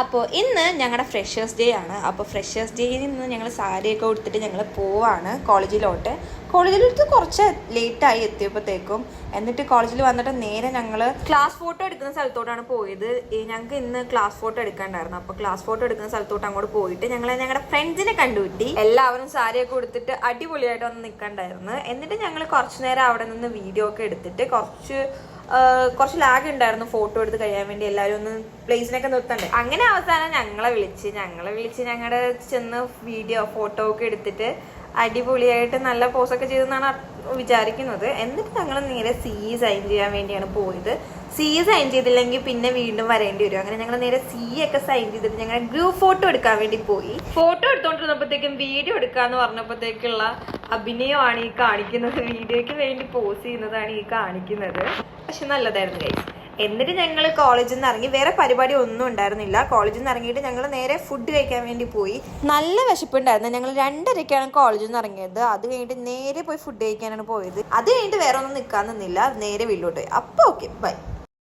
അപ്പോൾ ഇന്ന് ഞങ്ങളുടെ ഫ്രഷേഴ്സ് ഡേ ആണ്. അപ്പോൾ ഫ്രഷേഴ്സ് ഡേയിൽ നിന്ന് ഞങ്ങൾ സാരിയൊക്കെ കൊടുത്തിട്ട് ഞങ്ങൾ പോവാണ് കോളേജിലോട്ട് കുറച്ച് ലേറ്റായി എത്തിയപ്പോഴത്തേക്കും. എന്നിട്ട് കോളേജിൽ വന്നിട്ട് നേരെ ഞങ്ങൾ ക്ലാസ് ഫോട്ടോ എടുക്കുന്ന സ്ഥലത്തോട്ടാണ് പോയത്. ഞങ്ങൾക്ക് ഇന്ന് ക്ലാസ് ഫോട്ടോ എടുക്കാണ്ടായിരുന്നു. അപ്പോൾ ക്ലാസ് ഫോട്ടോ എടുക്കുന്ന സ്ഥലത്തോട്ട് അങ്ങോട്ട് പോയിട്ട് ഞങ്ങൾ ഞങ്ങളുടെ ഫ്രണ്ട്സിനെ കണ്ടുകിട്ടി. എല്ലാവരും സാരിയൊക്കെ കൊടുത്തിട്ട് അടിപൊളിയായിട്ട് വന്ന് നിൽക്കണ്ടായിരുന്നു. എന്നിട്ട് ഞങ്ങൾ കുറച്ച് നേരം അവിടെ നിന്ന് വീഡിയോ ഒക്കെ എടുത്തിട്ട് കുറച്ച് ലാഗ് ഉണ്ടായിരുന്നു ഫോട്ടോ എടുത്ത് കഴിയാൻ വേണ്ടി. എല്ലാവരും ഒന്ന് പ്ലേസിനൊക്കെ നിർത്തണ്ടേ. അങ്ങനെ അവസാനം ഞങ്ങളെ വിളിച്ച് ഞങ്ങളുടെ ചെന്ന് ഫോട്ടോ ഒക്കെ എടുത്തിട്ട് അടിപൊളിയായിട്ട് നല്ല പോസൊക്കെ ചെയ്തെന്നാണ് വിചാരിക്കുന്നത്. എന്നിട്ട് ഞങ്ങൾ നേരെ CE സൈൻ ചെയ്യാൻ വേണ്ടിയാണ് പോയത്. CE സൈൻ ചെയ്തില്ലെങ്കിൽ പിന്നെ വീണ്ടും വരേണ്ടി വരും. അങ്ങനെ ഞങ്ങൾ നേരെ CE ഒക്കെ സൈൻ ചെയ്തിട്ട് ഞങ്ങൾ ഗ്രൂപ്പ് ഫോട്ടോ എടുക്കാൻ വേണ്ടി പോയി. ഫോട്ടോ എടുത്തോണ്ടിരുന്നപ്പോഴത്തേക്കും വീഡിയോ എടുക്കാന്ന് പറഞ്ഞപ്പോഴത്തേക്കുള്ള അഭിനയമാണ് ഈ കാണിക്കുന്നത്. വീഡിയോയ്ക്ക് വേണ്ടി പോസ് ചെയ്യുന്നതാണ് ഈ കാണിക്കുന്നത്. പക്ഷെ നല്ലതായിരുന്നു ഗൈസ്. എന്നിട്ട് ഞങ്ങൾ കോളേജിൽ നിന്ന് ഇറങ്ങി. വേറെ പരിപാടി ഒന്നും ഉണ്ടായിരുന്നില്ല. കോളേജിൽ നിന്ന് ഇറങ്ങിയിട്ട് ഞങ്ങൾ നേരെ ഫുഡ് കഴിക്കാൻ വേണ്ടി പോയി. നല്ല വിശപ്പുണ്ടായിരുന്നു. ഞങ്ങൾ 2:30ക്കാണ് കോളേജിൽ നിന്ന് ഇറങ്ങിയത്. അത് കഴിഞ്ഞിട്ട് നേരെ പോയി ഫുഡ് കഴിക്കാനാണ് പോയത്. അത് കഴിഞ്ഞിട്ട് വേറെ ഒന്നും നിൽക്കാൻ നിന്നില്ല. നേരെ വീട്ടിലോട്ട് പോയി. അപ്പോൾ ഓക്കെ ബൈ.